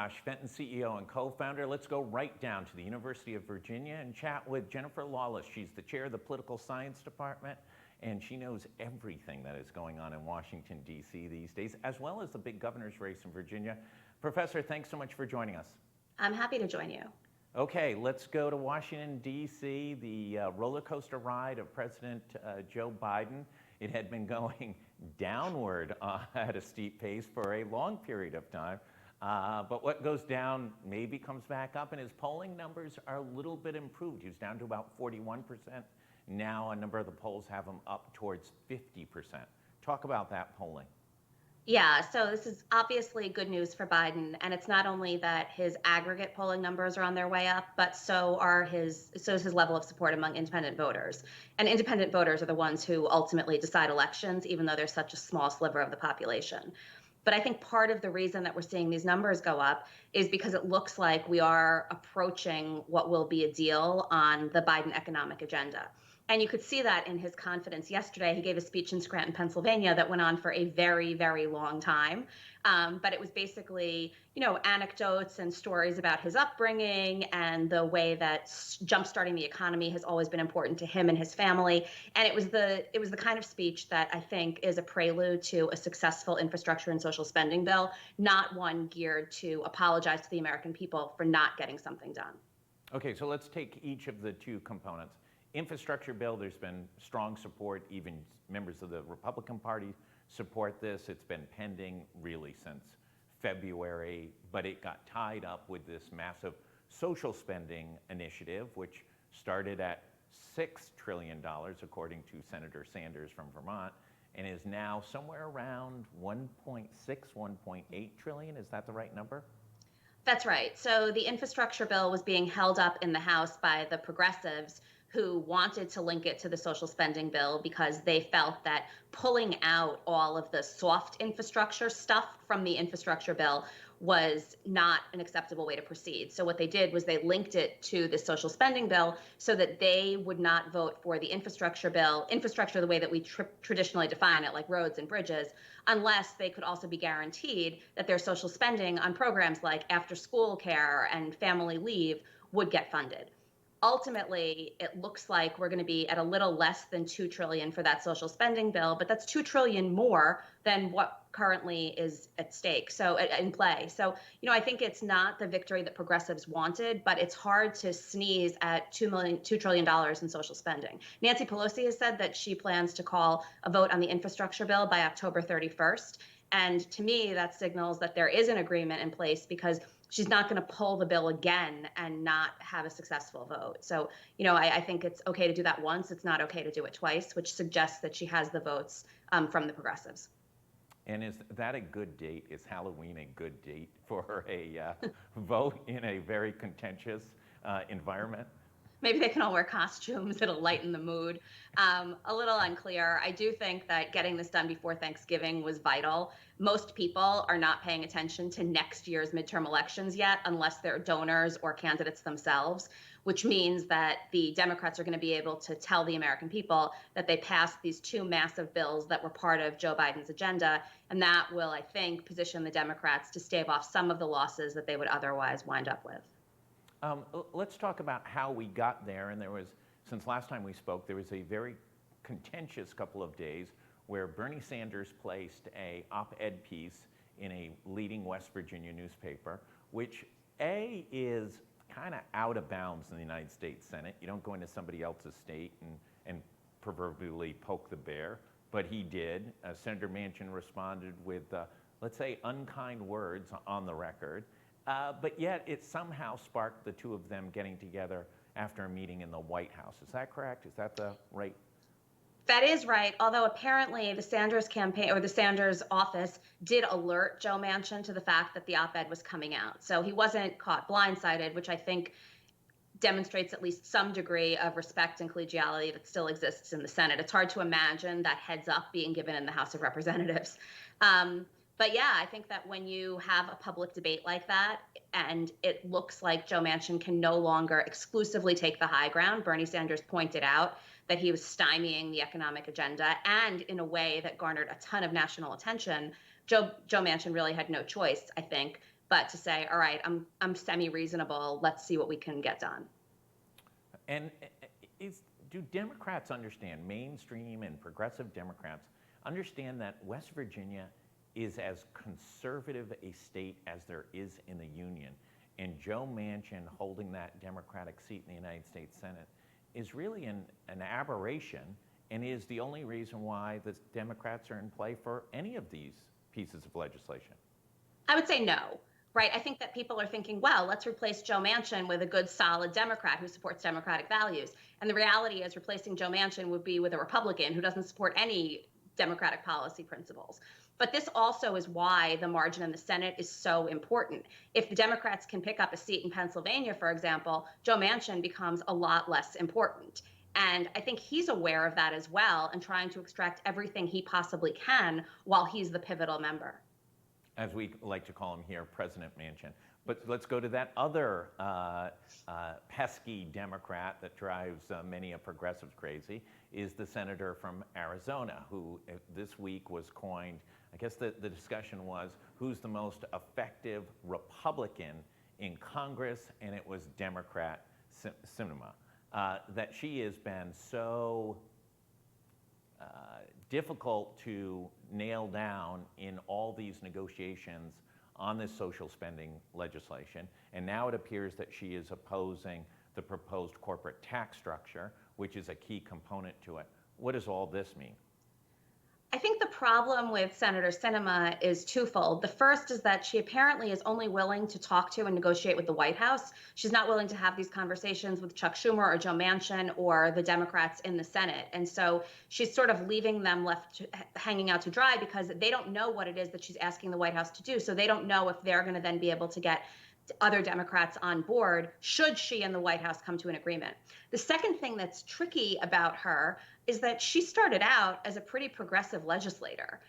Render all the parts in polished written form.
Josh Fenton, CEO and co-founder. Let's go right down to the University of Virginia and chat with Jennifer Lawless. She's the chair of the political science department, and she knows everything that is going on in Washington, D.C. these days, as well as the big governor's race in Virginia. Professor, thanks so much for joining us. I'm happy to join you. Okay, let's go to Washington, D.C., the roller coaster ride of President Joe Biden. It had been going downward at a steep pace for a long period of time. But what goes down maybe comes back up, and his polling numbers are a little bit improved. He was down to about 41%. Now a number of the polls have him up towards 50%. Talk about that polling. Yeah, so this is obviously good news for Biden, and it's not only that his aggregate polling numbers are on their way up, but so is his level of support among independent voters. And independent voters are the ones who ultimately decide elections, even though they're such a small sliver of the population. But I think part of the reason that we're seeing these numbers go up is because it looks like we are approaching what will be a deal on the Biden economic agenda. And you could see that in his confidence yesterday. He gave a speech in Scranton, Pennsylvania that went on for a very, very long time. But it was basically, anecdotes and stories about his upbringing and the way that jumpstarting the economy has always been important to him and his family. And it was the kind of speech that I think is a prelude to a successful infrastructure and social spending bill, not one geared to apologize to the American people for not getting something done. Okay, so let's take each of the two components. Infrastructure bill, there's been strong support. Even members of the Republican Party support this. It's been pending really since February, but it got tied up with this massive social spending initiative, which started at $6 trillion, according to Senator Sanders from Vermont, and is now somewhere around 1.6, 1.8 trillion. Is that the right number? That's right. So the infrastructure bill was being held up in the House by the progressives, who wanted to link it to the social spending bill because they felt that pulling out all of the soft infrastructure stuff from the infrastructure bill was not an acceptable way to proceed. So what they did was they linked it to the social spending bill so that they would not vote for the infrastructure bill, infrastructure the way that we traditionally define it, like roads and bridges, unless they could also be guaranteed that their social spending on programs like after school care and family leave would get funded. Ultimately, it looks like we're going to be at a little less than $2 trillion for that social spending bill, but that's $2 trillion more than what currently is at stake. So in play. So, I think it's not the victory that progressives wanted, but it's hard to sneeze at $2 trillion in social spending. Nancy Pelosi has said that she plans to call a vote on the infrastructure bill by October 31st. And to me, that signals that there is an agreement in place because she's not going to pull the bill again and not have a successful vote. So, I think it's okay to do that once. It's not okay to do it twice, which suggests that she has the votes from the progressives. And is that a good date? Is Halloween a good date for a vote in a very contentious environment? Maybe they can all wear costumes. It'll lighten the mood. A little unclear. I do think that getting this done before Thanksgiving was vital. Most people are not paying attention to next year's midterm elections yet, unless they're donors or candidates themselves, which means that the Democrats are going to be able to tell the American people that they passed these two massive bills that were part of Joe Biden's agenda. And that will, I think, position the Democrats to stave off some of the losses that they would otherwise wind up with. Let's talk about how we got there. And since last time we spoke, there was a very contentious couple of days where Bernie Sanders placed an op-ed piece in a leading West Virginia newspaper, which is kind of out of bounds in the United States Senate. You don't go into somebody else's state and proverbially poke the bear, but he did. Senator Manchin responded with, let's say, unkind words on the record. But yet it somehow sparked the two of them getting together after a meeting in the White House. Is that correct? Is that the right? That is right. Although apparently the Sanders campaign or the Sanders office did alert Joe Manchin to the fact that the op-ed was coming out. So he wasn't caught blindsided, which I think demonstrates at least some degree of respect and collegiality that still exists in the Senate. It's hard to imagine that heads up being given in the House of Representatives. But yeah, I think that when you have a public debate like that, and it looks like Joe Manchin can no longer exclusively take the high ground, Bernie Sanders pointed out that he was stymieing the economic agenda, and in a way that garnered a ton of national attention, Joe Manchin really had no choice, I think, but to say, all right, I'm semi-reasonable. Let's see what we can get done. And do Democrats understand, mainstream and progressive Democrats, understand that West Virginia is as conservative a state as there is in the Union? And Joe Manchin holding that Democratic seat in the United States Senate is really an aberration, and is the only reason why the Democrats are in play for any of these pieces of legislation. I would say no, right? I think that people are thinking, well, let's replace Joe Manchin with a good, solid Democrat who supports democratic values. And the reality is replacing Joe Manchin would be with a Republican who doesn't support any democratic policy principles. But this also is why the margin in the Senate is so important. If the Democrats can pick up a seat in Pennsylvania, for example, Joe Manchin becomes a lot less important. And I think he's aware of that as well and trying to extract everything he possibly can while he's the pivotal member. As we like to call him here, President Manchin. But let's go to that other pesky Democrat that drives many a progressive crazy, is the senator from Arizona, who this week was coined, I guess the discussion was, who's the most effective Republican in Congress, and it was Democrat Sinema. That she has been so difficult to nail down in all these negotiations on this social spending legislation. And now it appears that she is opposing the proposed corporate tax structure, which is a key component to it. What does all this mean? I think the problem with Senator Sinema is twofold. The first is that she apparently is only willing to talk to and negotiate with the White House. She's not willing to have these conversations with Chuck Schumer or Joe Manchin or the Democrats in the Senate. And so she's sort of leaving them hanging out to dry because they don't know what it is that she's asking the White House to do. So they don't know if they're going to then be able to get other Democrats on board should she and the White House come to an agreement. The second thing that's tricky about her is that she started out as a pretty progressive legislator.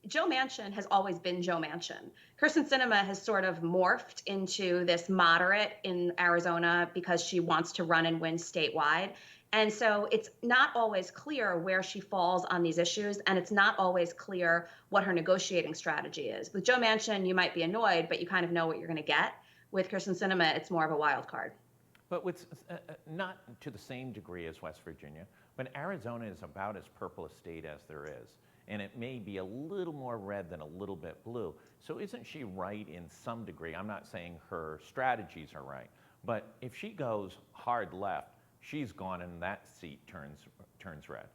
Joe Manchin has always been Joe Manchin. Kyrsten Sinema has sort of morphed into this moderate in Arizona because she wants to run and win statewide. And so it's not always clear where she falls on these issues, and it's not always clear what her negotiating strategy is. With Joe Manchin, you might be annoyed, but you kind of know what you're going to get. With Kyrsten Sinema, it's more of a wild card. But with not to the same degree as West Virginia, but Arizona is about as purple a state as there is. And it may be a little more red than a little bit blue. So isn't she right in some degree? I'm not saying her strategies are right, but if she goes hard left, she's gone and that seat turns red.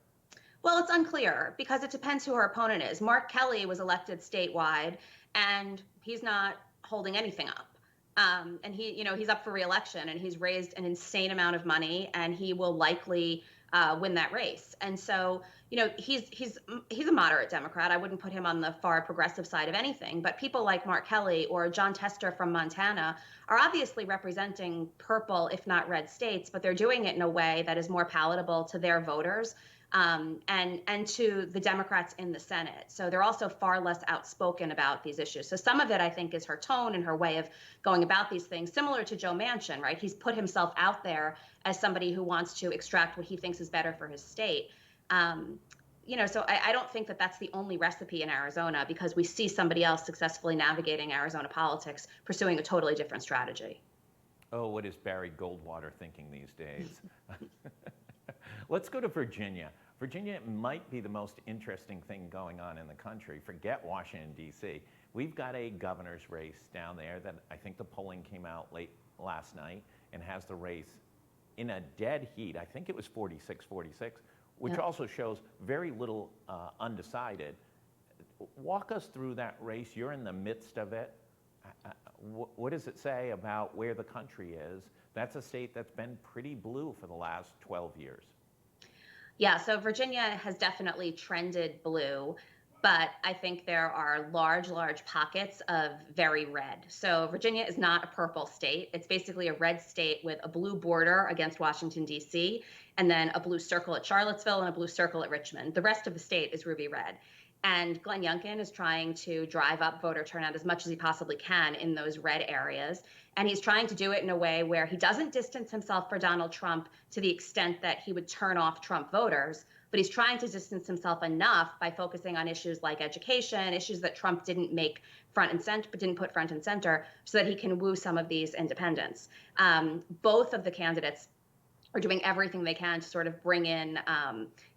Well, it's unclear because it depends who her opponent is. Mark Kelly was elected statewide, and he's not holding anything up. And he's up for re-election, and he's raised an insane amount of money, and he will likely win that race. And so, he's a moderate Democrat. I wouldn't put him on the far progressive side of anything. But people like Mark Kelly or John Tester from Montana are obviously representing purple, if not red states, but they're doing it in a way that is more palatable to their voters. And to the Democrats in the Senate. So they're also far less outspoken about these issues. So some of it, I think, is her tone and her way of going about these things, similar to Joe Manchin, right? He's put himself out there as somebody who wants to extract what he thinks is better for his state. So I don't think that that's the only recipe in Arizona, because we see somebody else successfully navigating Arizona politics, pursuing a totally different strategy. Oh, what is Barry Goldwater thinking these days? Let's go to Virginia. Virginia might be the most interesting thing going on in the country. Forget Washington, D.C. We've got a governor's race down there that I think the polling came out late last night and has the race in a dead heat. I think it was 46-46, which also shows very little undecided. Walk us through that race. You're in the midst of it. What does it say about where the country is? That's a state that's been pretty blue for the last 12 years. Yeah, so Virginia has definitely trended blue, but I think there are large pockets of very red. So Virginia is not a purple state. It's basically a red state with a blue border against Washington, D.C., and then a blue circle at Charlottesville and a blue circle at Richmond. The rest of the state is ruby red. And Glenn Youngkin is trying to drive up voter turnout as much as he possibly can in those red areas. And he's trying to do it in a way where he doesn't distance himself from Donald Trump to the extent that he would turn off Trump voters, but he's trying to distance himself enough by focusing on issues like education, issues that Trump didn't make front and center, but didn't put front and center, so that he can woo some of these independents. Both of the candidates are doing everything they can to sort of bring in,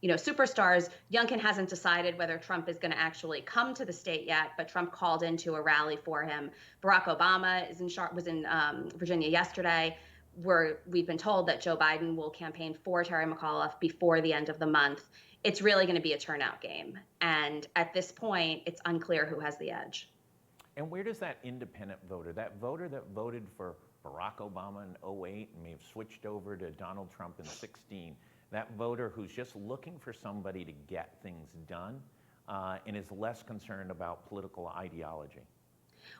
superstars. Youngkin hasn't decided whether Trump is going to actually come to the state yet, but Trump called into a rally for him. Barack Obama was in Virginia yesterday, where we've been told that Joe Biden will campaign for Terry McAuliffe before the end of the month. It's really going to be a turnout game. And at this point, it's unclear who has the edge. And where does that independent voter that voted for Barack Obama in 2008 and may have switched over to Donald Trump in 2016, that voter who's just looking for somebody to get things done and is less concerned about political ideology?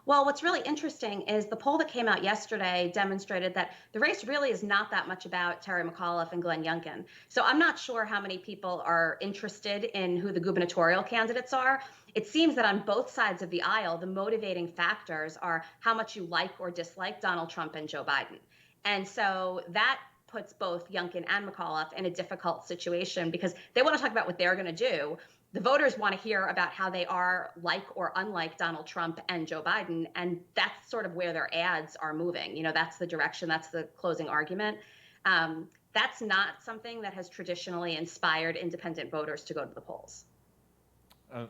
Well, what's really interesting is the poll that came out yesterday demonstrated that the race really is not that much about Terry McAuliffe and Glenn Youngkin. So I'm not sure how many people are interested in who the gubernatorial candidates are. It seems that on both sides of the aisle, the motivating factors are how much you like or dislike Donald Trump and Joe Biden. And so that puts both Youngkin and McAuliffe in a difficult situation because they want to talk about what they're going to do. The voters want to hear about how they are like or unlike Donald Trump and Joe Biden, and that's sort of where their ads are moving. That's the direction, that's the closing argument. That's not something that has traditionally inspired independent voters to go to the polls.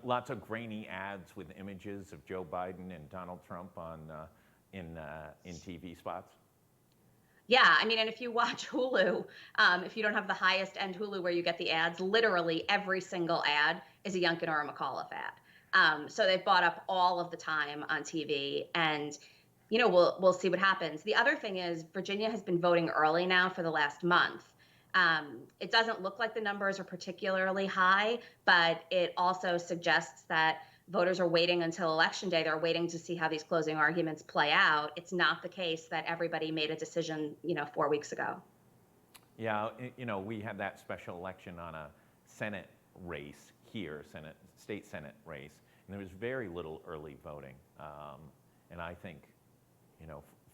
Lots of grainy ads with images of Joe Biden and Donald Trump in TV spots. Yeah, I mean, and if you watch Hulu, if you don't have the highest end Hulu where you get the ads, literally every single ad is a Youngkin or a McAuliffe ad. So they've bought up all of the time on TV, and we'll see what happens. The other thing is Virginia has been voting early now for the last month. It doesn't look like the numbers are particularly high, but it also suggests that voters are waiting until Election Day. They're waiting to see how these closing arguments play out. It's not the case that everybody made a decision, 4 weeks ago. Yeah, we had that special election on a Senate race here, state Senate race, and there was very little early voting. And I think,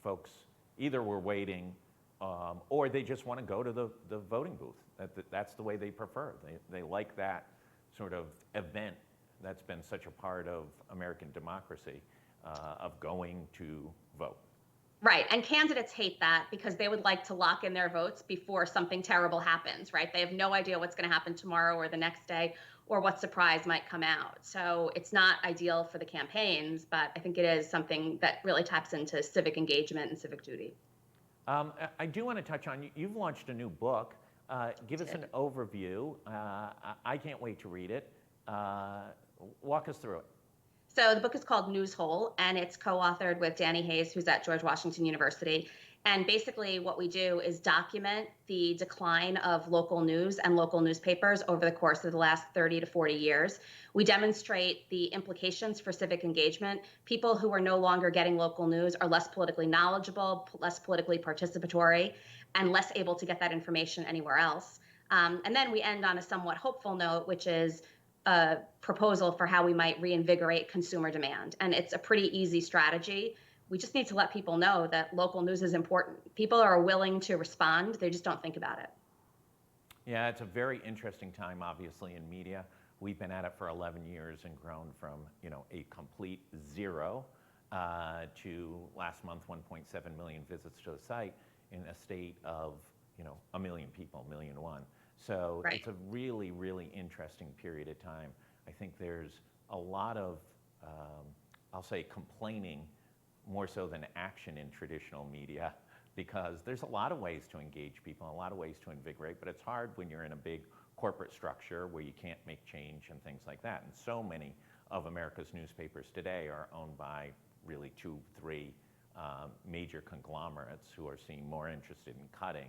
folks either were waiting or they just want to go to the voting booth. That's the way they prefer. They like that sort of event that's been such a part of American democracy, of going to vote. Right, and candidates hate that because they would like to lock in their votes before something terrible happens, right? They have no idea what's going to happen tomorrow or the next day or what surprise might come out. So it's not ideal for the campaigns, but I think it is something that really taps into civic engagement and civic duty. I do want to touch on, you've launched a new book. Give us an overview. I can't wait to read it. Walk us through it. So the book is called Newshole, and it's co-authored with Danny Hayes, who's at George Washington University. And basically what we do is document the decline of local news and local newspapers over the course of the last 30 to 40 years. We demonstrate the implications for civic engagement. People who are no longer getting local news are less politically knowledgeable, less politically participatory, and less able to get that information anywhere else. And then we end on a somewhat hopeful note, which is a proposal for how we might reinvigorate consumer demand. And it's a pretty easy strategy. We just need to let people know that local news is important. People are willing to respond. They just don't think about it. Yeah, it's a very interesting time, obviously, in media. We've been at it for 11 years and grown from, a complete zero to last month, 1.7 million visits to the site in a state of, 1 million people, 1.1 million. So right. It's a really, really interesting period of time. I think there's a lot of, I'll say, complaining more so than action in traditional media, because there's a lot of ways to engage people, a lot of ways to invigorate, but it's hard when you're in a big corporate structure where you can't make change and things like that. And so many of America's newspapers today are owned by really 2, 3 major conglomerates who are seem more interested in cutting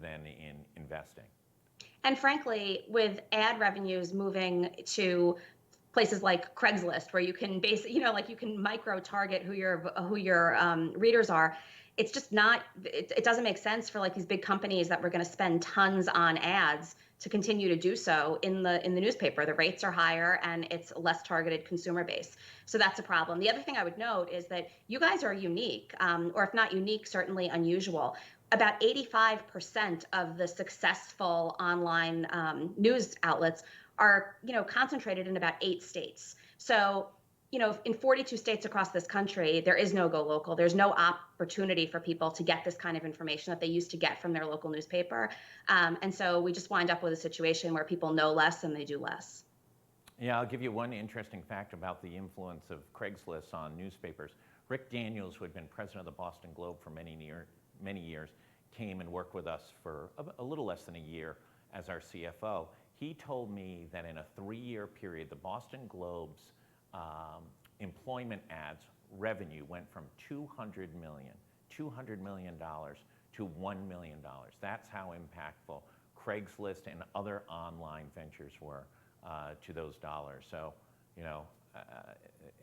than in investing. And frankly, with ad revenues moving to places like Craigslist, where you can basically, you can micro target who your readers are, it's just not, it doesn't make sense for like these big companies that were going to spend tons on ads to continue to do so in the newspaper. The rates are higher and it's a less targeted consumer base. So that's a problem. The other thing I would note is that you guys are unique, or if not unique, certainly unusual. About 85% of the successful online news outlets are, concentrated in about 8 states. So, in 42 states across this country, there is no GoLocal. There's no opportunity for people to get this kind of information that they used to get from their local newspaper. And so we just wind up with a situation where people know less and they do less. Yeah, I'll give you one interesting fact about the influence of Craigslist on newspapers. Rick Daniels, who had been president of the Boston Globe for many years, came and worked with us for a little less than a year as our CFO. He told me that in a 3-year period, the Boston Globe's employment ads revenue went from $200 million to $1 million. That's how impactful Craigslist and other online ventures were to those dollars. So,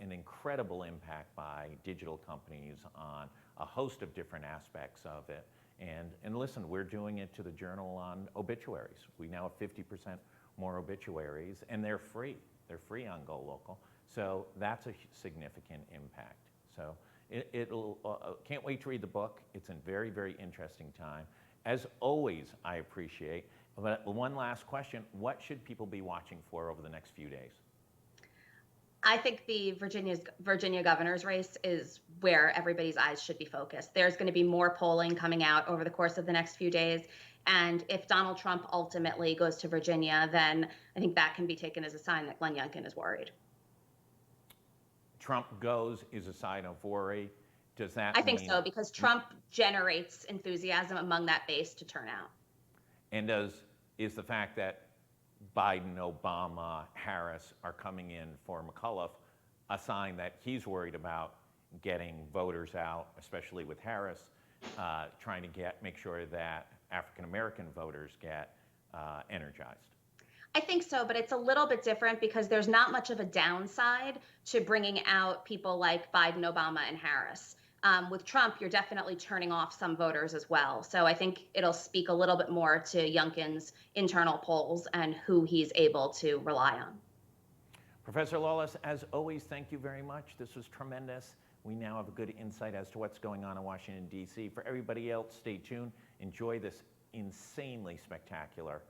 an incredible impact by digital companies on a host of different aspects of it. And listen, we're doing it to the Journal on obituaries. We now have 50% more obituaries, and they're free. They're free on GoLocal. So that's a significant impact. So can't wait to read the book. It's a very, very interesting time. As always, I appreciate. But one last question, what should people be watching for over the next few days? I think the Virginia governor's race is where everybody's eyes should be focused. There's going to be more polling coming out over the course of the next few days. And if Donald Trump ultimately goes to Virginia, then I think that can be taken as a sign that Glenn Youngkin is worried. Trump goes is a sign of worry. Does that I think mean, so, because Trump generates enthusiasm among that base to turn out. And is the fact that Biden, Obama, Harris are coming in for McAuliffe a sign that he's worried about getting voters out, especially with Harris, trying to make sure that African American voters get energized? I think so, but it's a little bit different because there's not much of a downside to bringing out people like Biden, Obama, and Harris. With Trump, you're definitely turning off some voters as well. So I think it'll speak a little bit more to Youngkin's internal polls and who he's able to rely on. Professor Lawless, as always, thank you very much. This was tremendous. We now have a good insight as to what's going on in Washington, D.C. For everybody else, stay tuned. Enjoy this insanely spectacular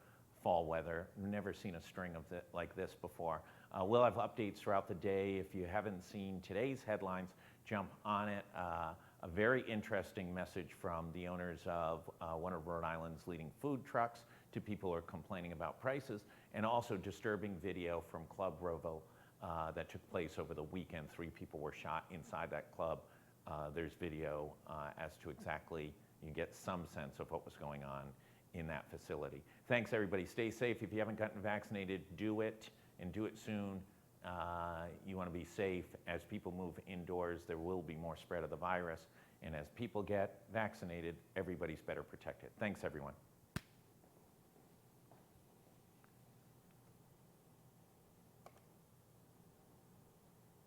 fall weather. Never seen a string of like this before. We'll have updates throughout the day. If you haven't seen today's headlines, jump on it. A very interesting message from the owners of one of Rhode Island's leading food trucks to people who are complaining about prices, and also disturbing video from Club Rovo that took place over the weekend. 3 people were shot inside that club. There's video as to exactly, you get some sense of what was going on in that facility. Thanks, everybody. Stay safe. If you haven't gotten vaccinated, do it, and do it soon. You want to be safe. As people move indoors, there will be more spread of the virus. And as people get vaccinated, everybody's better protected. Thanks, everyone.